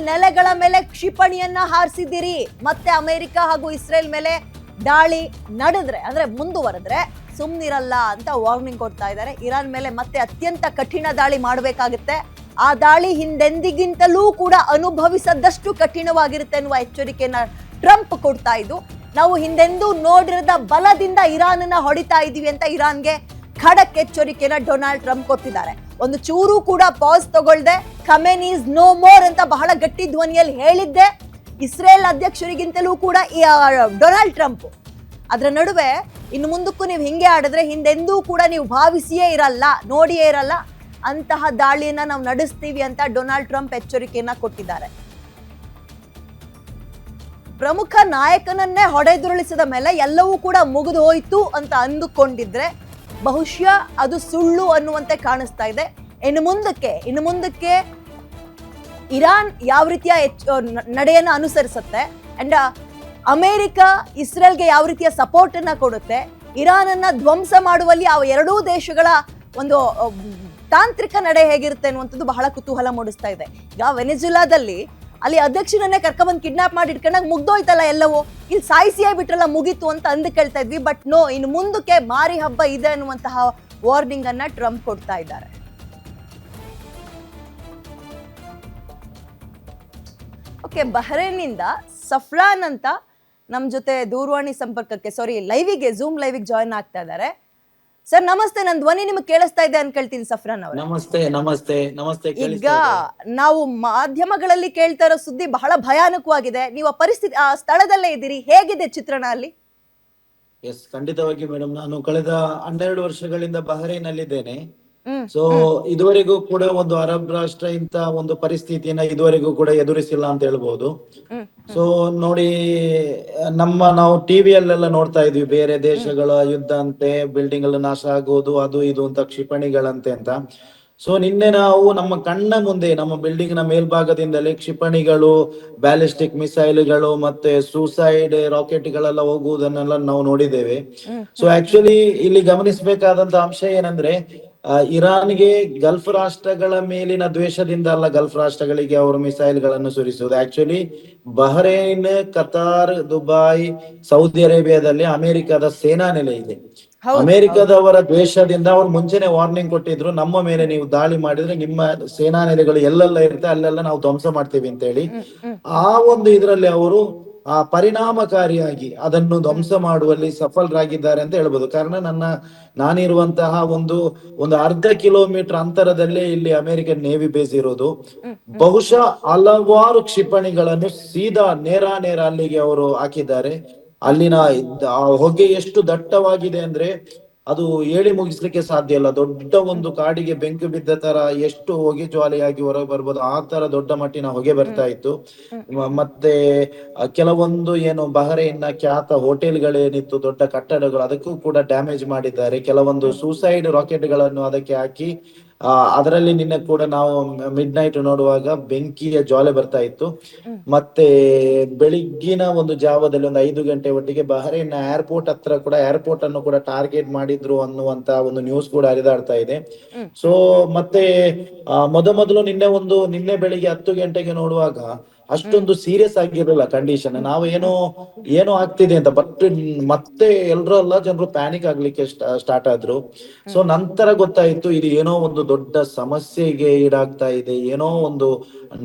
ನೆಲೆಗಳ ಮೇಲೆ ಕ್ಷಿಪಣಿಯನ್ನ ಹಾರಿಸಿದ್ದೀರಿ, ಮತ್ತೆ ಅಮೆರಿಕ ಹಾಗೂ ಇಸ್ರೇಲ್ ಮೇಲೆ ದಾಳಿ ನಡೆದ್ರೆ ಅಂದ್ರೆ ಮುಂದುವರೆದ್ರೆ ಸುಮ್ನಿರಲ್ಲ ಅಂತ ವಾರ್ನಿಂಗ್ ಕೊಡ್ತಾ ಇದ್ದಾರೆ. ಇರಾನ್ ಮೇಲೆ ಮತ್ತೆ ಅತ್ಯಂತ ಕಠಿಣ ದಾಳಿ ಮಾಡಬೇಕಾಗುತ್ತೆ. ಆ ದಾಳಿ ಹಿಂದೆಂದಿಗಿಂತಲೂ ಕೂಡ ಅನುಭವಿಸದಷ್ಟು ಕಠಿಣವಾಗಿರುತ್ತೆ ಅನ್ನುವ ಎಚ್ಚರಿಕೆಯನ್ನ ಟ್ರಂಪ್ ಕೊಡ್ತಾ ಇದ್ದು, ನಾವು ಹಿಂದೆಂದೂ ನೋಡಿರದ ಬಲದಿಂದ ಇರಾನ್ ಹೊಡಿತಾ ಇದೀವಿ ಅಂತ ಇರಾನ್ಗೆ ಖಡಕ್ ಎಚ್ಚರಿಕೆನ ಡೊನಾಲ್ಡ್ ಟ್ರಂಪ್ ಕೊಟ್ಟಿದ್ದಾರೆ. ಒಂದು ಚೂರು ಕೂಡ ಪಾಸ್ ತಗೊಳ್ದೆ ಖಮೇನಿ ಈಸ್ ನೋ ಮೋರ್ ಅಂತ ಬಹಳ ಗಟ್ಟಿ ಧ್ವನಿಯಲ್ಲಿ ಹೇಳಿದ್ದೆ ಇಸ್ರೇಲ್ ಅಧ್ಯಕ್ಷರಿಗಿಂತಲೂ ಕೂಡ ಡೊನಾಲ್ಡ್ ಟ್ರಂಪ್. ಅದರ ನಡುವೆ ಇನ್ನು ಮುಂದಕ್ಕೂ ನೀವು ಹಿಂಗೆ ಆಡಿದ್ರೆ ಹಿಂದೆಂದೂ ಕೂಡ ನೀವು ಭಾವಿಸಿಯೇ ಇರಲ್ಲ, ನೋಡಿಯೇ ಇರಲ್ಲ ಅಂತಹ ದಾಳಿಯನ್ನ ನಾವು ನಡೆಸ್ತೀವಿ ಅಂತ ಡೊನಾಲ್ಡ್ ಟ್ರಂಪ್ ಎಚ್ಚರಿಕೆಯನ್ನ ಕೊಟ್ಟಿದ್ದಾರೆ. ಪ್ರಮುಖ ನಾಯಕನನ್ನೇ ಹೊಡೆದುರುಳಿಸಿದ ಮೇಲೆ ಎಲ್ಲವೂ ಕೂಡ ಮುಗಿದು ಹೋಯ್ತು ಅಂತ ಅಂದುಕೊಂಡಿದ್ರೆ ಬಹುಶಃ ಅದು ಸುಳ್ಳು ಅನ್ನುವಂತೆ ಕಾಣಿಸ್ತಾ ಇದೆ. ಇನ್ನು ಮುಂದಕ್ಕೆ ಇರಾನ್ ಯಾವ ರೀತಿಯ ನಡೆಯನ್ನು ಅನುಸರಿಸುತ್ತೆ ಅಂಡ್ ಅಮೆರಿಕ ಇಸ್ರೇಲ್ಗೆ ಯಾವ ರೀತಿಯ ಸಪೋರ್ಟ್ ಅನ್ನ ಕೊಡುತ್ತೆ, ಇರಾನ್ ಅನ್ನ ಧ್ವಂಸ ಮಾಡುವಲ್ಲಿ ಆ ಎರಡೂ ದೇಶಗಳ ಒಂದು ತಾಂತ್ರಿಕ ನಡೆ ಹೇಗಿರುತ್ತೆ ಅನ್ನುವಂಥದ್ದು ಬಹಳ ಕುತೂಹಲ ಮೂಡಿಸ್ತಾ ಇದೆ. ಈಗ ವೆನೆಜುಲಾದಲ್ಲಿ ಅಲ್ಲಿ ಅಧ್ಯಕ್ಷನನ್ನೇ ಕರ್ಕೊಂಡ್ಬಂದು ಕಿಡ್ನಾಪ್ ಮಾಡಿ ಇಟ್ಕೊಂಡಾಗ ಮುಗ್ದೋಯ್ತಲ್ಲ ಎಲ್ಲವೂ, ಇಲ್ಲಿ ಸಾಯಿಸಿಯೇ ಬಿಟ್ರಲ್ಲ ಮುಗೀತು ಅಂತ ಕೇಳ್ತಾ ಇದ್ವಿ. ಬಟ್ ನೋ, ಇನ್ನು ಮುಂದಕ್ಕೆ ಮಾರಿ ಹಬ್ಬ ಇದೆ ಅನ್ನುವಂತಹ ವಾರ್ನಿಂಗ್ ಅನ್ನ ಟ್ರಂಪ್ ಕೊಡ್ತಾ ಇದ್ದಾರೆ. ಓಕೆ, ಬಹ್ರೇನ್ನಿಂದ ಸಫ್ರಾನ್ ಅಂತ ನಮ್ಮ ಜೊತೆ ದೂರವಾಣಿ ಸಂಪರ್ಕಕ್ಕೆ ಝೂಮ್ ಲೈವಿಗೆ ಜಾಯಿನ್ ಆಗ್ತಾ ಇದ್ದಾರೆ. ಸರ್ ನಮಸ್ತೆ, ನನ್ನ ಧ್ವನಿ ನಿಮಗೆ ಕೇಳಿಸ್ತಾ ಇದೆ ಅನ್ಕೊಳ್ತೀನಿ ಸಫ್ರಾನ್ ಅವರು. ನಮಸ್ತೆ. ಈಗ ನಾವು ಮಾಧ್ಯಮಗಳಲ್ಲಿ ಕೇಳ್ತಾ ಇರೋ ಸುದ್ದಿ ಬಹಳ ಭಯಾನಕವಾಗಿದೆ. ನೀವು ಆ ಪರಿಸ್ಥಿತಿ ಆ ಸ್ಥಳದಲ್ಲೇ ಇದ್ದೀರಿ, ಹೇಗಿದೆ ಚಿತ್ರಣ ಅಲ್ಲಿ? ಎಸ್, ಖಂಡಿತವಾಗಿ ಮೇಡಮ್. ನಾನು ಕಳೆದ 12 ವರ್ಷಗಳಿಂದ ಬಹ್ರೈನ್ ಅಲ್ಲಿದ್ದೇನೆ. ಸೊ ಇದುವರೆಗೂ ಕೂಡ ಒಂದು ಅರಬ್ ರಾಷ್ಟ್ರ ಇಂತ ಒಂದು ಪರಿಸ್ಥಿತಿಯನ್ನ ಇದುವರೆಗೂ ಕೂಡ ಎದುರಿಸಿಲ್ಲ ಅಂತ ಹೇಳ್ಬಹುದು. ಸೊ ನೋಡಿ, ನಾವು ಟಿವಿಯಲ್ಲೆಲ್ಲ ನೋಡ್ತಾ ಇದ್ವಿ ಬೇರೆ ದೇಶಗಳ ಯುದ್ಧ ಅಂತೆ, ಬಿಲ್ಡಿಂಗ್ ಎಲ್ಲ ನಾಶ ಆಗೋದು, ಅದು ಇದು ಅಂತ, ಕ್ಷಿಪಣಿಗಳಂತೆ ಅಂತ. ಸೊ ನಿನ್ನೆ ನಾವು ನಮ್ಮ ಕಣ್ಣ ಮುಂದೆ ನಮ್ಮ ಬಿಲ್ಡಿಂಗ್ ನ ಮೇಲ್ಭಾಗದಿಂದಲೇ ಕ್ಷಿಪಣಿಗಳು, ಬ್ಯಾಲಿಸ್ಟಿಕ್ ಮಿಸೈಲ್ಗಳು ಮತ್ತೆ ಸೂಸೈಡ್ ರಾಕೆಟ್ ಗಳೆಲ್ಲ ಹೋಗುವುದನ್ನೆಲ್ಲ ನಾವು ನೋಡಿದ್ದೇವೆ. ಸೊ ಆಕ್ಚುಲಿ ಇಲ್ಲಿ ಗಮನಿಸಬೇಕಾದಂತ ಅಂಶ ಏನಂದ್ರೆ, ಇರಾನ್ಗೆ ಗಲ್ಫ್ ರಾಷ್ಟ್ರಗಳ ಮೇಲಿನ ದ್ವೇಷದಿಂದ ಅಲ್ಲ ಗಲ್ಫ್ ರಾಷ್ಟ್ರಗಳಿಗೆ ಅವರು ಮಿಸೈಲ್ ಗಳನ್ನು ಸುರಿಸುವುದು. Actually Bahrain, Qatar, Dubai, Saudi ಅರೇಬಿಯಾದಲ್ಲಿ ಅಮೆರಿಕದ ಸೇನಾ ನೆಲೆ ಇದೆ. ಅಮೆರಿಕದವರ ದ್ವೇಷದಿಂದ ಅವ್ರು ಮುಂಚೆನೆ ವಾರ್ನಿಂಗ್ ಕೊಟ್ಟಿದ್ರು, ನಮ್ಮ ಮೇಲೆ ನೀವು ದಾಳಿ ಮಾಡಿದ್ರೆ ನಿಮ್ಮ ಸೇನಾ ನೆಲೆಗಳು ಎಲ್ಲೆಲ್ಲ ಇರುತ್ತೆ ಅಲ್ಲೆಲ್ಲ ನಾವು ಧ್ವಂಸ ಮಾಡ್ತೀವಿ ಅಂತ ಹೇಳಿ. ಆ ಒಂದು ಇದರಲ್ಲಿ ಅವರು ಪರಿಣಾಮಕಾರಿಯಾಗಿ ಅದನ್ನು ಧ್ವಂಸ ಮಾಡುವಲ್ಲಿ ಸಫಲರಾಗಿದ್ದಾರೆ ಅಂತ ಹೇಳ್ಬೋದು. ಕಾರಣ ನಾನಿರುವಂತಹ ಒಂದು ಅರ್ಧ ಕಿಲೋಮೀಟರ್ ಅಂತರದಲ್ಲೇ ಇಲ್ಲಿ ಅಮೆರಿಕನ್ ನೇವಿ ಬೇಸ್ ಇರೋದು. ಬಹುಶಃ ಹಲವಾರು ಕ್ಷಿಪಣಿಗಳನ್ನು ಸೀದಾ ನೇರ ಅಲ್ಲಿಗೆ ಅವರು ಹಾಕಿದ್ದಾರೆ. ಅಲ್ಲಿನ ಹೊಗೆ ಎಷ್ಟು ದಟ್ಟವಾಗಿದೆ ಅಂದ್ರೆ ಅದು ಹೇಳಿ ಮುಗಿಸ್ಲಿಕ್ಕೆ ಸಾಧ್ಯ ಇಲ್ಲ. ದೊಡ್ಡ ಒಂದು ಕಾಡಿಗೆ ಬೆಂಕಿ ಬಿದ್ದ ತರ ಎಷ್ಟು ಹೊಗೆ ಜ್ವಾಲೆಯಾಗಿ ಹೊರಗೆ ಬರ್ಬೋದು, ಆ ತರ ದೊಡ್ಡ ಮಟ್ಟಿನ ಹೊಗೆ ಬರ್ತಾ ಇತ್ತು. ಮತ್ತೆ ಕೆಲವೊಂದು ಏನು ಬಹ್ರೈನ್ನ ಖ್ಯಾತ ಹೋಟೆಲ್ಗಳೇನಿತ್ತು, ದೊಡ್ಡ ಕಟ್ಟಡಗಳು, ಅದಕ್ಕೂ ಕೂಡ ಡ್ಯಾಮೇಜ್ ಮಾಡಿದ್ದಾರೆ. ಕೆಲವೊಂದು ಸೂಸೈಡ್ ರಾಕೆಟ್ ಗಳನ್ನು ಅದಕ್ಕೆ ಹಾಕಿ ಅದರಲ್ಲಿ ನಿನ್ನೆ ಕೂಡ ನಾವು ಮಿಡ್ ನೈಟ್ ನೋಡುವಾಗ ಬೆಂಕಿಯ ಜ್ವಾಲೆ ಬರ್ತಾ ಇತ್ತು. ಮತ್ತೆ ಬೆಳಿಗ್ಗಿನ ಒಂದು ಜಾವದಲ್ಲಿ ಒಂದು 5 ಗಂಟೆ ಒಟ್ಟಿಗೆ ಬಹ್ರೈನ್ ಏರ್ಪೋರ್ಟ್ ಹತ್ರ ಕೂಡ ಏರ್ಪೋರ್ಟ್ ಅನ್ನು ಕೂಡ ಟಾರ್ಗೆಟ್ ಮಾಡಿದ್ರು ಅನ್ನುವಂತ ಒಂದು ನ್ಯೂಸ್ ಕೂಡ ಹರಿದಾಡ್ತಾ ಇದೆ. ಸೊ ಮತ್ತೆ ಮೊದಲು ನಿನ್ನೆ ಬೆಳಿಗ್ಗೆ 10 ಗಂಟೆಗೆ ನೋಡುವಾಗ ಅಷ್ಟೊಂದು ಸೀರಿಯಸ್ ಆಗಿರಲಿಲ್ಲ ಕಂಡೀಷನ್. ನಾವು ಏನೋ ಆಗ್ತಿದೆ ಅಂತ, ಬಟ್ ಮತ್ತೆ ಎಲ್ಲ ಜನರು ಪ್ಯಾನಿಕ್ ಆಗ್ಲಿಕ್ಕೆ ಸ್ಟಾರ್ಟ್ ಆದ್ರು. ಸೊ ನಂತರ ಗೊತ್ತಾಯ್ತು ಇದು ಏನೋ ಒಂದು ದೊಡ್ಡ ಸಮಸ್ಯೆಗೆ ಈಡಾಗ್ತಾ ಇದೆ, ಏನೋ ಒಂದು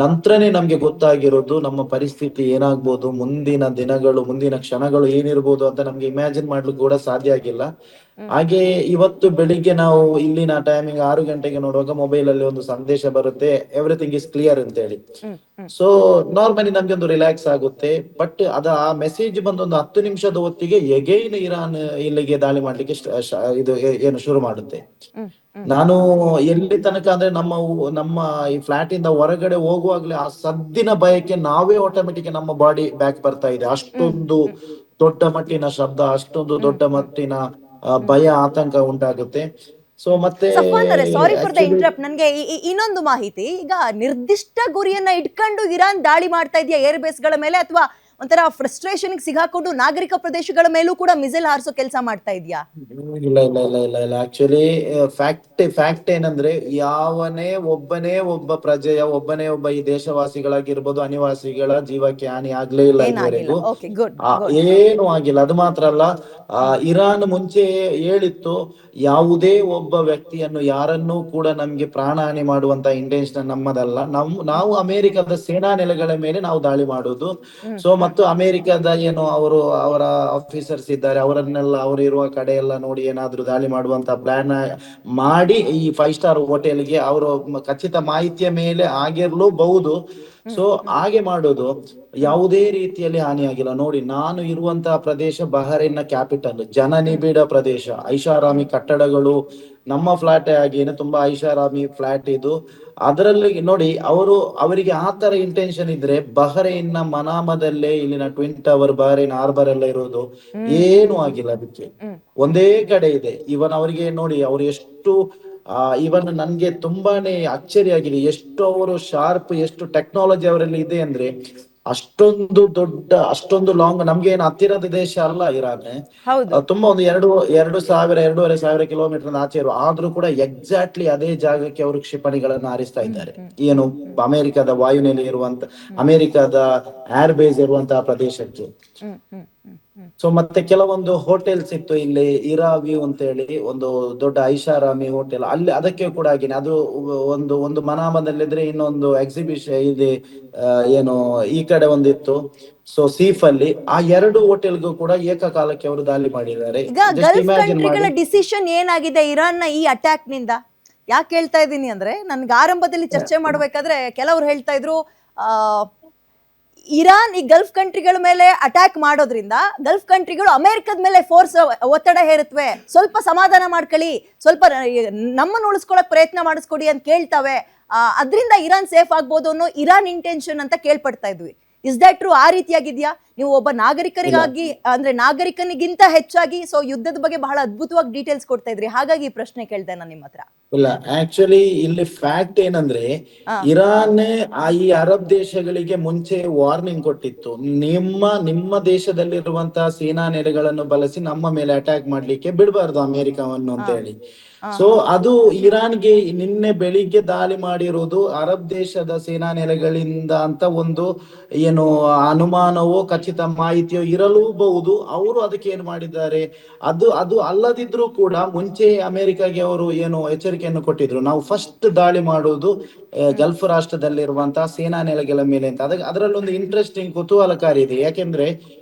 ನಂತರನೇ ನಮ್ಗೆ ಗೊತ್ತಾಗಿರೋದು ನಮ್ಮ ಪರಿಸ್ಥಿತಿ ಏನಾಗ್ಬೋದು, ಮುಂದಿನ ದಿನಗಳು, ಮುಂದಿನ ಕ್ಷಣಗಳು ಏನಿರ್ಬೋದು ಅಂತ ನಮ್ಗೆ ಇಮ್ಯಾಜಿನ್ ಮಾಡ್ಲಿಕ್ಕೆ ಕೂಡ ಸಾಧ್ಯ ಆಗಿಲ್ಲ. ಹಾಗೆ ಇವತ್ತು ಬೆಳಿಗ್ಗೆ ನಾವು ಇಲ್ಲಿನ ಟೈಮಿಂಗ್ 6 ಗಂಟೆಗೆ ನೋಡುವಾಗ ಮೊಬೈಲ್ ಅಲ್ಲಿ ಒಂದು ಸಂದೇಶ ಬರುತ್ತೆ, ಎವ್ರಿಥಿಂಗ್ ಇಸ್ ಕ್ಲಿಯರ್ ಅಂತ ಹೇಳಿ. ಸೊ ನಾರ್ಮಲಿ ನಮ್ಗೆ ಒಂದು ರಿಲ್ಯಾಕ್ಸ್ ಆಗುತ್ತೆ. ಬಟ್ ಆ ಮೆಸೇಜ್ ಬಂದ ಒಂದು 10 ನಿಮಿಷದ ಹೊತ್ತಿಗೆ ಎಗೈನ್ ಇರಾನ್ ಇಲ್ಲಿಗೆ ದಾಳಿ ಮಾಡ್ಲಿಕ್ಕೆ ಇದು ಶುರು ಮಾಡುತ್ತೆ. ನಾನು ಎಲ್ಲಿ ತನಕ ಅಂದ್ರೆ ನಮ್ಮ ಈ ಫ್ಲಾಟ್ ಇಂದ ಹೊರಗಡೆ ಹೋಗುವಾಗ್ಲೇ ಆ ಸದ್ದಿನ ಭಯಕ್ಕೆ ನಾವೇ ಆಟೋಮೆಟಿಕ್ ನಮ್ಮ ಬಾಡಿ ಬ್ಯಾಕ್ ಬರ್ತಾ ಇದೆ. ಅಷ್ಟೊಂದು ದೊಡ್ಡ ಮಟ್ಟಿನ ಶಬ್ದ, ಅಷ್ಟೊಂದು ದೊಡ್ಡ ಮಟ್ಟಿನ ಭಯ, ಆತಂಕ ಉಂಟಾಗುತ್ತೆ. ಸೊ ಮತ್ತೆ ಸಾರಿ ಫಾರ್ ದ ಇಂಟರಪ್ಟ್, ನನಗೆ ಇನ್ನೊಂದು ಮಾಹಿತಿ. ಈಗ ನಿರ್ದಿಷ್ಟ ಗುರಿಯನ್ನ ಇಟ್ಕೊಂಡು ಇರಾನ್ ದಾಳಿ ಮಾಡ್ತಾ ಇದೆಯಾ ಏರ್ ಬೇಸ್ ಗಳ ಮೇಲೆ, ಅಥವಾ ಒಂಥರ ಫ್ರಸ್ಟ್ರೇಷನ್ ಸಿಗಾಕೊಂಡು ನಾಗರಿಕ ಪ್ರದೇಶಗಳ ಮೇಲೂ ಕೂಡ ಮಿಸೈಲ್ ಹಾರಿಸೋ ಕೆಲಸ ಮಾಡ್ತಾ ಇದೆಯಾ? ಇಲ್ಲ ಇಲ್ಲ ಇಲ್ಲ ಇಲ್ಲ ಇಲ್ಲ ಆಕ್ಚುಲಿ ಫ್ಯಾಕ್ಟ್ ಏನಂದ್ರೆ ಒಬ್ಬನೇ ಒಬ್ಬ ಪ್ರಜೆಯ ಒಬ್ಬ ಈ ದೇಶವಾಸಿಗಳಾಗಿರ್ಬೋದು ಅನಿವಾಸಿಗಳ ಜೀವಕ್ಕೆ ಹಾನಿ ಆಗ್ಲೇ ಇಲ್ಲ ಏನಾಗಿಲ್ಲ. ಇದುವರೆಗೂ. Okay, good. ಏನು ಆಗಿಲ್ಲ. ಅದು ಮಾತ್ರ ಅಲ್ಲ, ಇರಾನ್ ಮುಂಚೆ ಹೇಳಿತ್ತು, ಯಾವುದೇ ಒಬ್ಬ ವ್ಯಕ್ತಿಯನ್ನು ಯಾರನ್ನೂ ಕೂಡ ನಮ್ಗೆ ಪ್ರಾಣಹಾನಿ ಮಾಡುವಂತ ಇಂಟೆನ್ಷನ್ ನಮ್ಮದಲ್ಲ. ನಾವು ಅಮೆರಿಕದ ಸೇನಾ ನೆಲೆಗಳ ಮೇಲೆ ನಾವು ದಾಳಿ ಮಾಡುದು. ಸೊ ಮತ್ತು ಅಮೆರಿಕದ ಏನು ಅವರ ಆಫೀಸರ್ಸ್ ಇದ್ದಾರೆ, ಅವರನ್ನೆಲ್ಲ ಅವರು ಇರುವ ಕಡೆ ಎಲ್ಲ ನೋಡಿ ಏನಾದ್ರೂ ದಾಳಿ ಮಾಡುವಂತ ಪ್ಲಾನ್ ಮಾಡಿ ಈ 5 ಸ್ಟಾರ್ ಹೋಟೆಲ್ಗೆ ಅವರು ಖಚಿತ ಮಾಹಿತಿಯ ಮೇಲೆ ಆಗಿರ್ಲೂಬಹುದು. ಸೊ ಹಾಗೆ ಮಾಡೋದು. ಯಾವುದೇ ರೀತಿಯಲ್ಲಿ ಹಾನಿಯಾಗಿಲ್ಲ. ನೋಡಿ, ನಾನು ಇರುವಂತಹ ಪ್ರದೇಶ ಬಹರೇನ್ನ ಕ್ಯಾಪಿಟಲ್, ಜನನಿಬಿಡ ಪ್ರದೇಶ, ಐಷಾರಾಮಿ ಕಟ್ಟಡಗಳು. ನಮ್ಮ ಫ್ಲಾಟ್ ಆಗೇನೆ ತುಂಬಾ ಐಷಾರಾಮಿ ಫ್ಲಾಟ್ ಇದು. ಅದರಲ್ಲಿ ನೋಡಿ, ಅವರಿಗೆ ಆ ತರ ಇಂಟೆನ್ಷನ್ ಇದ್ರೆ ಬಹರೇನ್ನ ಮನಾಮದಲ್ಲೇ ಇಲ್ಲಿನ ಟ್ವಿನ್ ಟವರ್, ಬಹರೇನ್ ಹಾರ್ಬರ್ ಎಲ್ಲ ಇರೋದು. ಏನು ಆಗಿಲ್ಲ ಅದಕ್ಕೆ. ಒಂದೇ ಕಡೆ ಇದೆ. ಇವನ್ ಅವರಿಗೆ ನೋಡಿ, ಅವ್ರು ಎಷ್ಟು ಇವನ್ ನನ್ಗೆ ತುಂಬಾನೇ ಅಚ್ಚರಿ ಆಗಿದೆ, ಎಷ್ಟು ಅವರು ಶಾರ್ಪ್, ಎಷ್ಟು ಟೆಕ್ನಾಲಜಿ ಅವರಲ್ಲಿ ಇದೆ ಅಂದ್ರೆ. ಅಷ್ಟೊಂದು ಲಾಂಗ್, ನಮ್ಗೆ ಏನು ಹತ್ತಿರದ ದೇಶ ಅಲ್ಲ ಇರಾನ್. ತುಂಬಾ ಒಂದು 2,000-2,500 ಕಿಲೋಮೀಟರ್ ಆಚೆ ಇರುವ, ಆದ್ರೂ ಕೂಡ ಎಕ್ಸಾಕ್ಟ್ಲಿ ಅದೇ ಜಾಗಕ್ಕೆ ಅವರು ಕ್ಷಿಪಣಿಗಳನ್ನ ಹಾರಿಸ್ತಾ ಇದ್ದಾರೆ. ಏನು ಅಮೆರಿಕದ ವಾಯುನೆಲೆ ಇರುವಂತ, ಅಮೆರಿಕದ ಏರ್ ಬೇಸ್ ಇರುವಂತಹ ಪ್ರದೇಶಕ್ಕೆ. ಸೊ ಮತ್ತೆ ಕೆಲವೊಂದು ಹೋಟೆಲ್ಸ್ ಇತ್ತು ಇಲ್ಲಿ, ಇರಾವ್ಯೂ ಅಂತ ಹೇಳಿ ಒಂದು ದೊಡ್ಡ ಐಷಾರಾಮಿ ಹೋಟೆಲ್, ಅಲ್ಲಿ ಅದಕ್ಕೆ ಕೂಡ ಆಗಿನೇ ಅದು ಒಂದು ಮನಾಮದಲ್ಲಿದ್ರೆ ಇನ್ನೊಂದು ಎಕ್ಸಿಬಿಷನ್ ಇದೆ, ಏನು ಈ ಕಡೆ ಒಂದಿತ್ತು. ಸೊ ಸೀಫ್ ಅಲ್ಲಿ ಆ 2 ಹೋಟೆಲ್ಗೂ ಕೂಡ ಏಕಕಾಲಕ್ಕೆ ಅವರು ದಾಳಿ ಮಾಡಿದ್ದಾರೆ. ಈಗ ಗಲ್ಫ್ ಕಂಟ್ರಿಗಳ ಡಿಸಿಷನ್ ಏನಾಗಿದೆ ಇರಾನ್ ನ ಈ ಅಟ್ಯಾಕ್ ನಿಂದ? ಯಾಕೆ ಹೇಳ್ತಾ ಇದ್ದೀನಿ ಅಂದ್ರೆ, ನನ್ಗೆ ಆರಂಭದಲ್ಲಿ ಚರ್ಚೆ ಮಾಡ್ಬೇಕಾದ್ರೆ ಕೆಲವ್ರು ಹೇಳ್ತಾ ಇದ್ರು, ಇರಾನ್ ಈ ಗಲ್ಫ್ ಕಂಟ್ರಿಗಳ ಮೇಲೆ ಅಟ್ಯಾಕ್ ಮಾಡೋದ್ರಿಂದ ಗಲ್ಫ್ ಕಂಟ್ರಿಗಳು ಅಮೆರಿಕದ ಮೇಲೆ ಫೋರ್ಸ್ ಒತ್ತಡ ಹೇರುತ್ತವೆ, ಸ್ವಲ್ಪ ಸಮಾಧಾನ ಮಾಡ್ಕೊಳ್ಳಿ, ಸ್ವಲ್ಪ ನಮ್ಮನ್ನು ಉಳಿಸ್ಕೊಳಕ್ ಪ್ರಯತ್ನ ಮಾಡಿಸ್ಕೊಡಿ ಅಂತ ಕೇಳ್ತವೆ, ಅದರಿಂದ ಇರಾನ್ ಸೇಫ್ ಆಗ್ಬೋದು ಅನ್ನೋ ಇರಾನ್ ಇಂಟೆನ್ಷನ್ ಅಂತ ಕೇಳ್ಪಡ್ತಾ ಇದ್ವಿ. Is that true? ಆ ರೀತಿಯಾಗಿದ್ಯಾ? ನೀವು ಒಬ್ಬ ನಾಗರಿಕರಿಗಾಗಿ, ಅಂದ್ರೆ ನಾಗರಿಕನಿಗಿಂತ ಹೆಚ್ಚಾಗಿ ಸೊ ಯುದ್ಧದ ಬಗ್ಗೆ ಬಹಳ ಅದ್ಭುತವಾಗಿ ಡೀಟೇಲ್ಸ್ ಕೊಡ್ತಾ ಇದ್ರಿ, ಹಾಗಾಗಿ ಪ್ರಶ್ನೆ ಕೇಳ್ದೆ ನಾನು ನಿಮ್ಮ ಹತ್ರ. ಇಲ್ಲ, ಆಕ್ಚುಲಿ ಇಲ್ಲಿ ಫ್ಯಾಕ್ಟ್ ಏನಂದ್ರೆ, ಇರಾನ್ ಈ ಅರಬ್ ದೇಶಗಳಿಗೆ ಮುಂಚೆ ವಾರ್ನಿಂಗ್ ಕೊಟ್ಟಿತ್ತು, ನಿಮ್ಮ ದೇಶದಲ್ಲಿರುವಂತಹ ಸೇನಾ ನೆಲೆಗಳನ್ನು ಬಳಸಿ ನಮ್ಮ ಮೇಲೆ ಅಟ್ಯಾಕ್ ಮಾಡ್ಲಿಕ್ಕೆ ಬಿಡಬಾರ್ದು ಅಮೆರಿಕವನ್ನು ಅಂತ ಹೇಳಿ. ಸೊ ಅದು ಇರಾನ್ಗೆ ನಿನ್ನೆ ಬೆಳಿಗ್ಗೆ ದಾಳಿ ಮಾಡಿರೋದು ಅರಬ್ ದೇಶದ ಸೇನಾ ನೆಲೆಗಳಿಂದ ಅಂತ ಒಂದು ಏನು ಅನುಮಾನವೋ ಖಚಿತ ಮಾಹಿತಿಯೋ ಇರಲೂಬಹುದು. ಅವರು ಅದಕ್ಕೆ ಏನ್ ಮಾಡಿದ್ದಾರೆ, ಅದು ಅಲ್ಲದಿದ್ರು ಕೂಡ ಮುಂಚೆ ಅಮೆರಿಕಾಗೆ ಅವರು ಏನು ಎಚ್ಚರಿಕೆಯನ್ನು ಕೊಟ್ಟಿದ್ರು, ನಾವು ಫಸ್ಟ್ ದಾಳಿ ಮಾಡುವುದು ಗಲ್ಫ್ ರಾಷ್ಟ್ರದಲ್ಲಿರುವಂತಹ ಸೇನಾ ನೆಲೆಗಳ ಮೇಲೆ ಅಂತ. ಅದರಲ್ಲೊಂದು ಇಂಟ್ರೆಸ್ಟಿಂಗ್ ಕುತೂಹಲಕಾರಿ ಇದೆ. ಯಾಕೆಂದ್ರೆ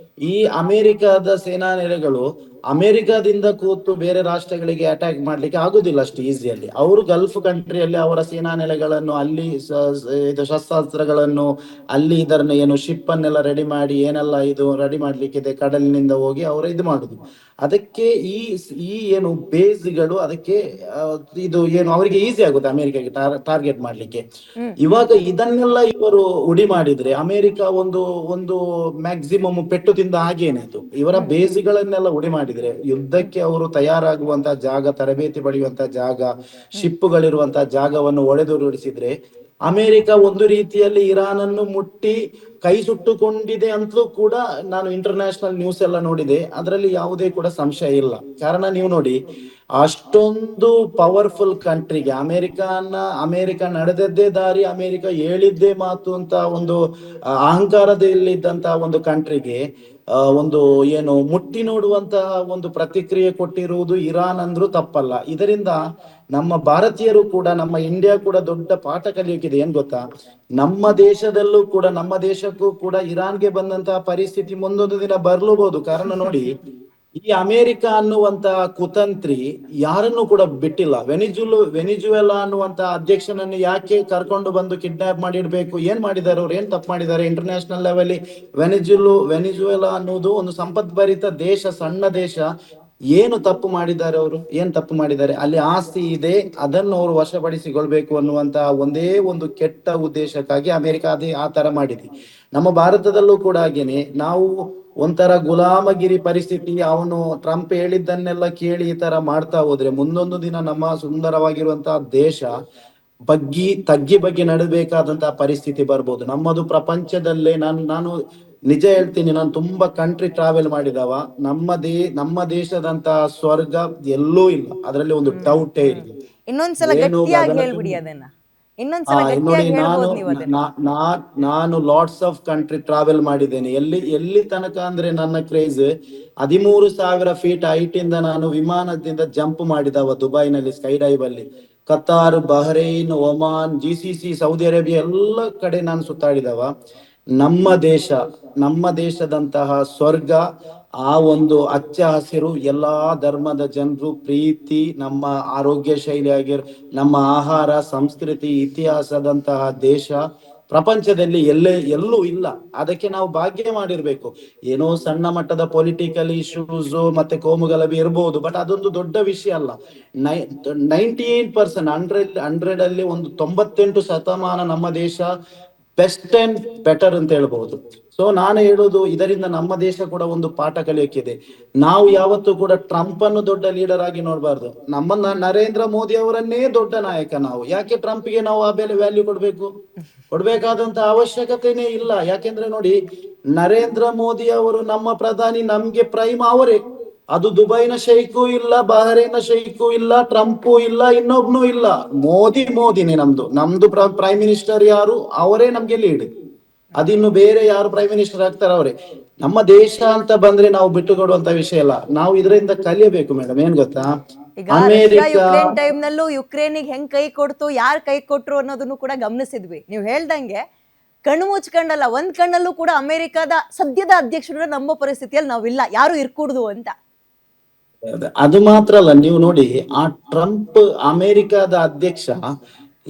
ಈ ಅಮೆರಿಕದ ಸೇನಾ ನೆಲೆಗಳು ಅಮೆರಿಕದಿಂದ ಕೂತು ಬೇರೆ ರಾಷ್ಟ್ರಗಳಿಗೆ ಅಟ್ಯಾಕ್ ಮಾಡ್ಲಿಕ್ಕೆ ಆಗುದಿಲ್ಲ ಅಷ್ಟು ಈಸಿಯಲ್ಲಿ. ಅವರು ಗಲ್ಫ್ ಕಂಟ್ರಿಯಲ್ಲಿ ಅವರ ಸೇನಾ ನೆಲೆಗಳನ್ನು, ಅಲ್ಲಿ ಇದು ಶಸ್ತ್ರಾಸ್ತ್ರಗಳನ್ನು, ಅಲ್ಲಿ ಇದನ್ನು ಏನು ಶಿಪ್ ಅನ್ನೆಲ್ಲ ರೆಡಿ ಮಾಡಿ, ಏನೆಲ್ಲ ಇದು ರೆಡಿ ಮಾಡ್ಲಿಕ್ಕಿದೆ ಕಡಲಿನಿಂದ ಹೋಗಿ ಅವರು ಇದು ಮಾಡುದು. ಅದಕ್ಕೆ ಈ ಏನು ಬೇಸ್ಗಳು, ಅದಕ್ಕೆ ಇದು ಏನು ಅವರಿಗೆ ಈಸಿ ಆಗುತ್ತೆ ಅಮೆರಿಕಗೆ ಟಾರ್ಗೆಟ್ ಮಾಡ್ಲಿಕ್ಕೆ. ಇವಾಗ ಇದನ್ನೆಲ್ಲ ಇವರು ಉಡಿ ಮಾಡಿದ್ರೆ ಅಮೆರಿಕ ಒಂದು ಮ್ಯಾಕ್ಸಿಮಮ್ ಪೆಟ್ಟು ತಿಂದ ಹಾಗೇನಾಯ್ತು. ಇವರ ಬೇಸ್ಗಳನ್ನೆಲ್ಲ ಉಡಿ ಮಾಡಿದ್ರೆ ಯುದ್ಧಕ್ಕೆ ಅವರು ತಯಾರಾಗುವಂತಹ ಜಾಗ, ತರಬೇತಿ ಪಡೆಯುವಂತಹ ಜಾಗ, ಶಿಪ್ಗಳಿರುವಂತಹ ಜಾಗವನ್ನು ಒಡೆದುರುಳಿಸಿದ್ರೆ ಅಮೆರಿಕ ಒಂದು ರೀತಿಯಲ್ಲಿ ಇರಾನ್ ಅನ್ನು ಮುಟ್ಟಿ ಕೈ ಸುಟ್ಟುಕೊಂಡಿದೆ ಅಂತಲೂ ಕೂಡ ನಾನು ಇಂಟರ್ನ್ಯಾಷನಲ್ ನ್ಯೂಸ್ ಎಲ್ಲ ನೋಡಿದೆ. ಅದರಲ್ಲಿ ಯಾವುದೇ ಕೂಡ ಸಂಶಯ ಇಲ್ಲ. ಕಾರಣ ನೀವು ನೋಡಿ, ಅಷ್ಟೊಂದು ಪವರ್ಫುಲ್ ಕಂಟ್ರಿಗೆ ಅಮೆರಿಕ ನಡೆದದ್ದೇ ದಾರಿ, ಅಮೆರಿಕ ಹೇಳಿದ್ದೇ ಮಾತು ಅಂತ ಒಂದು ಅಹಂಕಾರದಲ್ಲಿದ್ದಂತಹ ಒಂದು ಕಂಟ್ರಿಗೆ ಒಂದು ಏನು ಮುಟ್ಟಿ ನೋಡುವಂತಹ ಒಂದು ಪ್ರತಿಕ್ರಿಯೆ ಕೊಟ್ಟಿರುವುದು ಇರಾನ್ ಅಂದ್ರೂ ತಪ್ಪಲ್ಲ. ಇದರಿಂದ ನಮ್ಮ ಭಾರತೀಯರು ಕೂಡ, ನಮ್ಮ ಇಂಡಿಯಾ ಕೂಡ ದೊಡ್ಡ ಪಾಠ ಕಲಿಯೋಕಿದೆ. ಏನ್ ಗೊತ್ತಾ, ನಮ್ಮ ದೇಶಕ್ಕೂ ಕೂಡ ಇರಾನ್ಗೆ ಬಂದಂತಹ ಪರಿಸ್ಥಿತಿ ಮುಂದೊಂದು ದಿನ ಬರ್ಲೂಬಹುದು. ಕಾರಣ ನೋಡಿ, ಈ ಅಮೆರಿಕ ಅನ್ನುವಂತಹ ಕುತಂತ್ರಿ ಯಾರನ್ನು ಕೂಡ ಬಿಟ್ಟಿಲ್ಲ. ವೆನಿಜುವೆಲಾ ಅನ್ನುವಂತ ಅಧ್ಯಕ್ಷನನ್ನು ಯಾಕೆ ಕರ್ಕೊಂಡು ಬಂದು ಕಿಡ್ನಾಪ್ ಮಾಡಿಡ್ಬೇಕು? ಏನ್ ಮಾಡಿದ್ದಾರೆ ಅವ್ರು? ಏನ್ ತಪ್ಪು ಮಾಡಿದ್ದಾರೆ? ಇಂಟರ್ನ್ಯಾಷನಲ್ ಲೆವೆಲ್ ವೆನಿಜುವೆಲಾ ಅನ್ನೋದು ಒಂದು ಸಂಪದ್ಭರಿತ ದೇಶ, ಸಣ್ಣ ದೇಶ. ಏನು ತಪ್ಪು ಮಾಡಿದ್ದಾರೆ ಅವರು? ಏನ್ ತಪ್ಪು ಮಾಡಿದ್ದಾರೆ? ಅಲ್ಲಿ ಆಸ್ತಿ ಇದೆ, ಅದನ್ನು ಅವರು ವಶಪಡಿಸಿಕೊಳ್ಬೇಕು ಅನ್ನುವಂತಹ ಒಂದೇ ಒಂದು ಕೆಟ್ಟ ಉದ್ದೇಶಕ್ಕಾಗಿ ಅಮೆರಿಕ ಆ ತರ ಮಾಡಿದೆ. ನಮ್ಮ ಭಾರತದಲ್ಲೂ ಕೂಡ ಹಾಗೇನೆ ನಾವು ಒಂಥರ ಗುಲಾಮಗಿರಿ ಪರಿಸ್ಥಿತಿ, ಅವನು ಟ್ರಂಪ್ ಹೇಳಿದ್ದನ್ನೆಲ್ಲ ಕೇಳಿ ಈ ತರ ಮಾಡ್ತಾ ಹೋದ್ರೆ ಮುಂದೊಂದು ದಿನ ನಮ್ಮ ಸುಂದರವಾಗಿರುವಂತಹ ದೇಶ ತಗ್ಗಿ ಬಗ್ಗೆ ನಡಬೇಕಾದಂತಹ ಪರಿಸ್ಥಿತಿ ಬರ್ಬೋದು. ನಮ್ಮದು ಪ್ರಪಂಚದಲ್ಲೇ ನಾನು ನಿಜ ಹೇಳ್ತೀನಿ, ನಾನು ತುಂಬಾ ಕಂಟ್ರಿ ಟ್ರಾವೆಲ್ ಮಾಡಿದವ. ನಮ್ಮ ದೇಶದಂತಹ ಸ್ವರ್ಗ ಎಲ್ಲೂ ಇಲ್ಲ, ಅದರಲ್ಲಿ ಒಂದು ಡೌಟೇ ಇಲ್ಲ. ಇನ್ನೊಂದ್ಸಲ ಏನು ಗಟ್ಟಿಯಾಗಿ ಗಗನ ಹೇಳ್ಬಿಡಿ ಅದನ್ನ, ಇನ್ನೊಂದ್ಸಲ ನೋಡಿ, ಗಟ್ಟಿಯಾಗಿ ಹೇಳ್ಬೋದು ನೀವು ಅದನ್ನ. ನಾನು ಲಾಟ್ಸ್ ಆಫ್ ಕಂಟ್ರಿ ಟ್ರಾವೆಲ್ ಮಾಡಿದ್ದೇನೆ. ಎಲ್ಲಿ ತನಕ ಅಂದ್ರೆ ನನ್ನ ಕ್ರೇಜ್ 13,000 ಫೀಟ್ ಹೈಟ್ ಇಂದ ನಾನು ವಿಮಾನದಿಂದ ಜಂಪ್ ಮಾಡಿದವ ದುಬೈನಲ್ಲಿ, ಸ್ಕೈ ಡೈವ್ ಅಲ್ಲಿ. Qatar, Bahrain, Oman, GCC, Saudi Arabia ಎಲ್ಲ ಕಡೆ ನಾನು ಸುತ್ತಾಡಿದವ. ನಮ್ಮ ದೇಶದಂತಹ ಸ್ವರ್ಗ, ಆ ಒಂದು ಹಚ್ಚ ಹಸಿರು, ಎಲ್ಲಾ ಧರ್ಮದ ಜನರು, ಪ್ರೀತಿ, ನಮ್ಮ ಆರೋಗ್ಯ ಶೈಲಿ ನಮ್ಮ ಆಹಾರ, ಸಂಸ್ಕೃತಿ, ಇತಿಹಾಸದಂತಹ ದೇಶ ಪ್ರಪಂಚದಲ್ಲಿ ಎಲ್ಲೂ ಇಲ್ಲ. ಅದಕ್ಕೆ ನಾವು ಭಾಗ್ಯ ಮಾಡಿರ್ಬೇಕು. ಏನೋ ಸಣ್ಣ ಮಟ್ಟದ ಪೊಲಿಟಿಕಲ್ ಇಶ್ಯೂಸ್ ಮತ್ತೆ ಕೋಮುಗಲಭೆ ಇರಬಹುದು, ಬಟ್ ಅದೊಂದು ದೊಡ್ಡ ವಿಷಯ ಅಲ್ಲ. 98% 100 ಅಲ್ಲಿ ಒಂದು 98% ನಮ್ಮ ದೇಶ ಬೆಸ್ಟ್ ಅಂಡ್ ಬೆಟರ್ ಅಂತ ಹೇಳ್ಬಹುದು. ಸೊ ನಾನು ಹೇಳುದು, ಇದರಿಂದ ನಮ್ಮ ದೇಶ ಕೂಡ ಒಂದು ಪಾಠ ಕಲಿಯಕ್ಕಿದೆ. ನಾವು ಯಾವತ್ತೂ ಕೂಡ ಟ್ರಂಪ್ ಅನ್ನು ದೊಡ್ಡ ಲೀಡರ್ ಆಗಿ ನೋಡಬಾರ್ದು. ನರೇಂದ್ರ ಮೋದಿ ಅವರನ್ನೇ ದೊಡ್ಡ ನಾಯಕ. ನಾವು ಯಾಕೆ ಟ್ರಂಪ್ಗೆ ನಾವು ಆ ವ್ಯಾಲ್ಯೂ ಕೊಡ್ಬೇಕಾದಂತ ಅವಶ್ಯಕತೆನೇ ಇಲ್ಲ. ಯಾಕೆಂದ್ರೆ ನೋಡಿ, ನರೇಂದ್ರ ಮೋದಿ ಅವರು ನಮ್ಮ ಪ್ರಧಾನಿ, ನಮ್ಗೆ ಪ್ರೈಮ್ ಅವರೇ. ಅದು ದುಬೈನ ಶೈಖು ಇಲ್ಲ, ಬಹರೇನ ಶೈಖು ಇಲ್ಲ, ಟ್ರಂಪು ಇಲ್ಲ, ಇನ್ನೊಬ್ನು ಇಲ್ಲ. ಮೋದಿನೇ ನಮ್ದು ಪ್ರೈಮ್ ಮಿನಿಸ್ಟರ್ ಯಾರು, ಅವರೇ ನಮ್ಗೆ ಲೀಡ್. ಅದಿನ್ನು ಬೇರೆ ಯಾರು ಪ್ರೈಮ್ ಮಿನಿಸ್ಟರ್ ಆಗ್ತಾರ ಅವರೇ. ನಮ್ಮ ದೇಶ ಅಂತ ಬಂದ್ರೆ ನಾವು ಬಿಟ್ಟುಕೊಡುವಂತ ವಿಷಯ ಅಲ್ಲ. ನಾವು ಇದರಿಂದ ಕಲಿಯಬೇಕು ಮೇಡಮ್. ಏನ್ ಗೊತ್ತಾ, ಈಗ ರಷ್ಯಾ ಯುಕ್ರೇನ್ ಟೈಮ್ ನಲ್ಲೂ ಯುಕ್ರೇನಿಗೆ ಹೆಂಗ್ ಕೈ ಕೊಡ್ತು, ಯಾರು ಕೈ ಕೊಟ್ರು ಅನ್ನೋದನ್ನು ಕೂಡ ಗಮನಿಸಿದ್ವಿ. ನೀವು ಹೇಳ್ದಂಗೆ ಕಣ್ಣು ಮುಚ್ಕೊಂಡಲ್ಲ, ಒಂದ್ ಕಣ್ಣಲ್ಲೂ ಕೂಡ ಅಮೆರಿಕದ ಸದ್ಯದ ಅಧ್ಯಕ್ಷರು ನಮ್ಮ ಪರಿಸ್ಥಿತಿಯಲ್ಲಿ ನಾವಿಲ್ಲ, ಯಾರು ಇರ್ಕೂಡ್ದು ಅಂತ. ಅದು ಮಾತ್ರ ಅಲ್ಲ, ನೀವು ನೋಡಿ, ಆ ಟ್ರಂಪ್ ಅಮೆರಿಕದ ಅಧ್ಯಕ್ಷ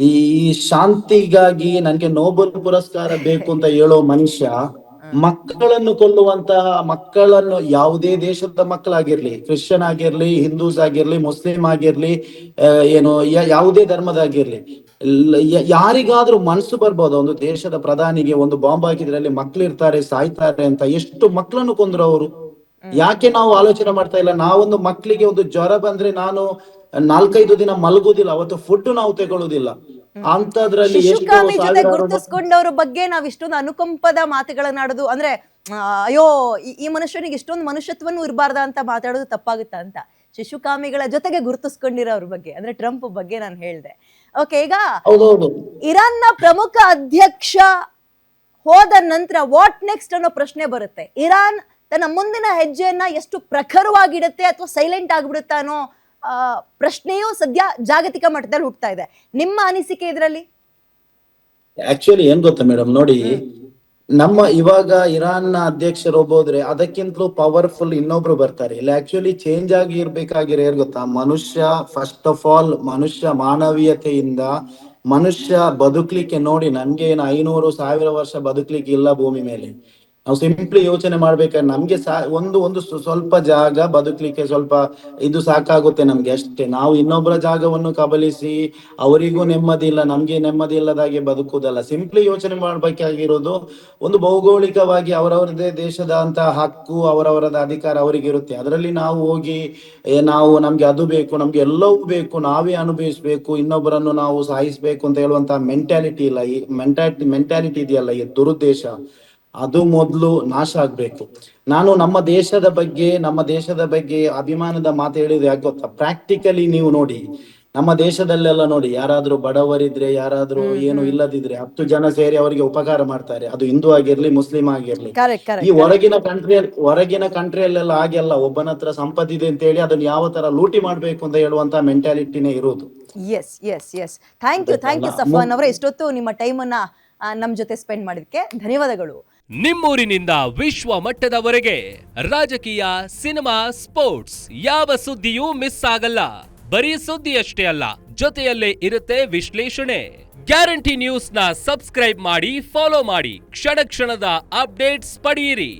ಈ ಶಾಂತಿಗಾಗಿ ನನಗೆ ನೊಬೆಲ್ ಪುರಸ್ಕಾರ ಬೇಕು ಅಂತ ಹೇಳೋ ಮನುಷ್ಯ, ಮಕ್ಕಳನ್ನು ಕೊಲ್ಲುವಂತಹ, ಮಕ್ಕಳನ್ನು, ಯಾವುದೇ ದೇಶದ ಮಕ್ಕಳಾಗಿರ್ಲಿ, ಕ್ರಿಶ್ಚಿಯನ್ ಆಗಿರ್ಲಿ, ಹಿಂದೂಸ್ ಆಗಿರ್ಲಿ, ಮುಸ್ಲಿಂ ಆಗಿರ್ಲಿ, ಯಾವುದೇ ಧರ್ಮದಾಗಿರ್ಲಿ, ಯಾರಿಗಾದ್ರೂ ಮನಸ್ಸು ಬರ್ಬೋದು ಒಂದು ದೇಶದ ಪ್ರಧಾನಿಗೆ ಒಂದು ಬಾಂಬ್ ಹಾಕಿದ್ರೆ ಅಲ್ಲಿ ಮಕ್ಳಿರ್ತಾರೆ, ಸಾಯ್ತಾರೆ ಅಂತ. ಎಷ್ಟು ಮಕ್ಕಳನ್ನು ಕೊಂದ್ರು ಅವರು. ಯಾಕೆ ನಾವು ಆಲೋಚನೆ ಮಾಡ್ತಾ ಇಲ್ಲ? ನಾವೊಂದು ಮಕ್ಕಳಿಗೆ ಒಂದು ಜ್ವರ ಬಂದ್ರೆ ನಾನು 4-5 ದಿನ ಮಲಗುದಿಲ್ಲ, ಅವತ್ತು ಫುಡ್ ನಾವು ತಗೊಳ್ಳುದಿಲ್ಲ. ಅಂತದ್ರಲ್ಲಿ ಶಿಶುಕಾಮಿ ಜೊತೆ ಗುರುತಿಸ್ಕೊಂಡವ್ರ ಬಗ್ಗೆ ನಾವ್ ಇಷ್ಟೊಂದು ಅನುಕಂಪದ ಮಾತುಗಳನ್ನಾಡೋದು ಅಂದ್ರೆ, ಅಯ್ಯೋ ಈ ಮನುಷ್ಯನಿಗೆ ಇಷ್ಟೊಂದು ಮನುಷ್ಯತ್ವನು ಇರಬಾರ್ದ ಅಂತ ಮಾತಾಡೋದು ತಪ್ಪಾಗುತ್ತಾ ಅಂತ. ಶಿಶುಕಾಮಿಗಳ ಜೊತೆಗೆ ಗುರುತಿಸ್ಕೊಂಡಿರೋವ್ರ ಬಗ್ಗೆ, ಅಂದ್ರೆ ಟ್ರಂಪ್ ಬಗ್ಗೆ ನಾನು ಹೇಳ್ದೆ. ಓಕೆ, ಈಗ ಇರಾನ್ನ ಪ್ರಮುಖ ಅಧ್ಯಕ್ಷ ಹೋದ ನಂತರ ವಾಟ್ ನೆಕ್ಸ್ಟ್ ಅನ್ನೋ ಪ್ರಶ್ನೆ ಬರುತ್ತೆ. ಇರಾನ್ ತನ್ನ ಮುಂದಿನ ಹೆಜ್ಜೆಯನ್ನ ಎಷ್ಟು ಪ್ರಖರವಾಗಿಡುತ್ತೆ ಅಥವಾ ಸೈಲೆಂಟ್ ಆಗ್ಬಿಡುತ್ತೆ ಅನ್ನೋ ಪ್ರಶ್ನೆಯೂ ಸದ್ಯ ಜಾಗತಿಕ ಮಟ್ಟದಲ್ಲಿ ಹುಟ್ಟುತ್ತಾ ಇದೆ. ನಿಮ್ಮ ಅನಿಸಿಕೆ ಇದರಲ್ಲಿ? ಆಕ್ಚುಲಿ ಏನ್ ಗೊತ್ತಾ ಮೇಡಮ್, ನೋಡಿ, ಇವಾಗ ಇರಾನ್ ನ ಅಧ್ಯಕ್ಷರು ಹೋದ್ರೆ ಅದಕ್ಕಿಂತಲೂ ಪವರ್ಫುಲ್ ಇನ್ನೊಬ್ರು ಬರ್ತಾರೆ. ಇಲ್ಲಿ ಆಕ್ಚುಲಿ ಚೇಂಜ್ ಆಗಿ ಇರ್ಬೇಕಾಗಿರೋ ಏನ್ ಗೊತ್ತಾ, ಮನುಷ್ಯ, ಫಸ್ಟ್ ಆಫ್ ಆಲ್ ಮನುಷ್ಯ ಮಾನವೀಯತೆಯಿಂದ ಮನುಷ್ಯ ಬದುಕ್ಲಿಕ್ಕೆ ನೋಡಿ, ನನ್ಗೆ ಏನು 500,000 ವರ್ಷ ಬದುಕ್ಲಿಕ್ಕೆ ಇಲ್ಲ ಭೂಮಿ ಮೇಲೆ. ನಾವು ಸಿಂಪ್ಲಿ ಯೋಚನೆ ಮಾಡ್ಬೇಕಾದ್ರೆ ನಮ್ಗೆ ಒಂದು ಸ್ವಲ್ಪ ಜಾಗ ಬದುಕ್ಲಿಕ್ಕೆ ಸ್ವಲ್ಪ ಇದು ಸಾಕಾಗುತ್ತೆ ನಮ್ಗೆ ಅಷ್ಟೇ. ನಾವು ಇನ್ನೊಬ್ಬರ ಜಾಗವನ್ನು ಕಬಲಿಸಿ ಅವರಿಗೂ ನೆಮ್ಮದಿ ಇಲ್ಲ, ನಮ್ಗೆ ನೆಮ್ಮದಿ ಇಲ್ಲದಾಗೆ ಬದುಕುವುದಲ್ಲ. ಸಿಂಪ್ಲಿ ಯೋಚನೆ ಮಾಡ್ಬೇಕಾಗಿರೋದು, ಒಂದು ಭೌಗೋಳಿಕವಾಗಿ ಅವರವರದೇ ದೇಶದ ಅಂತ ಹಕ್ಕು, ಅವರವರದ ಅಧಿಕಾರ ಅವರಿಗಿರುತ್ತೆ. ಅದರಲ್ಲಿ ನಾವು ಹೋಗಿ ನಮ್ಗೆ ಅದು ಬೇಕು, ನಮ್ಗೆ ಎಲ್ಲವೂ ಬೇಕು, ನಾವೇ ಅನುಭವಿಸ್ಬೇಕು, ಇನ್ನೊಬ್ಬರನ್ನು ನಾವು ಸಾಯಿಸ್ಬೇಕು ಅಂತ ಹೇಳುವಂತ ಮೆಂಟಾಲಿಟಿ ಇಲ್ಲ. ಈ ಮೆಂಟಾಲಿಟಿ ಇದೆಯಲ್ಲ, ಈ ದುರುದ್ದೇಶ, ಅದು ಮೊದಲು ನಾಶ ಆಗ್ಬೇಕು. ನಾನು ನಮ್ಮ ದೇಶದ ಬಗ್ಗೆ ಅಭಿಮಾನದ ಮಾತು ಹೇಳಿದ್ರೆ ಯಾಕೆ ಗೊತ್ತಾ, ಪ್ರಾಕ್ಟಿಕಲಿ ನೀವು ನೋಡಿ, ನಮ್ಮ ದೇಶದಲ್ಲೆಲ್ಲ ನೋಡಿ, ಯಾರಾದ್ರೂ ಬಡವರಿದ್ರೆ, ಯಾರಾದ್ರೂ ಏನು ಇಲ್ಲದಿದ್ರೆ 10 ಜನ ಸೇರಿ ಅವರಿಗೆ ಉಪಕಾರ ಮಾಡ್ತಾರೆ. ಅದು ಹಿಂದೂ ಆಗಿರ್ಲಿ, ಮುಸ್ಲಿಂ ಆಗಿರ್ಲಿ. ಈ ಹೊರಗಿನ ಕಂಟ್ರಿಯಲ್ಲೆಲ್ಲ ಹಾಗೆಲ್ಲ, ಒಬ್ಬನ ಹತ್ರ ಸಂಪತ್ತಿದೆ ಅಂತ ಹೇಳಿ ಅದನ್ನ ಯಾವ ತರ ಲೂಟಿ ಮಾಡ್ಬೇಕು ಅಂತ ಹೇಳುವಂತ ಮೆಂಟಾಲಿಟಿನೇ ಇರೋದು. ಎಸ್ ಥ್ಯಾಂಕ್ ಯು ಸಫಾನ್ ಅವರೇ, ಇಷ್ಟೊತ್ತು ನಿಮ್ಮ ಟೈಮ್ ಅನ್ನ ನಮ್ ಜೊತೆ ಸ್ಪೆಂಡ್ ಮಾಡಿದಕ್ಕೆ ಧನ್ಯವಾದಗಳು. ನಿಮ್ಮೂರಿನಿಂದ ವಿಶ್ವ ಮಟ್ಟದವರೆಗೆ ರಾಜಕೀಯ, ಸಿನಿಮಾ, ಸ್ಪೋರ್ಟ್ಸ್ ಯಾವ ಸುದ್ದಿಯೂ ಮಿಸ್ ಆಗಲ್ಲ. ಬರೀ ಸುದ್ದಿ ಅಷ್ಟೇ ಅಲ್ಲ, ಜೊತೆಯಲ್ಲೇ ಇರುತ್ತೆ ವಿಶ್ಲೇಷಣೆ. ಗ್ಯಾರಂಟಿ ನ್ಯೂಸ್ ನ ಸಬ್ಸ್ಕ್ರೈಬ್ ಮಾಡಿ, ಫಾಲೋ ಮಾಡಿ, ಕ್ಷಣ ಕ್ಷಣದ ಅಪ್ಡೇಟ್ಸ್ ಪಡೆಯಿರಿ.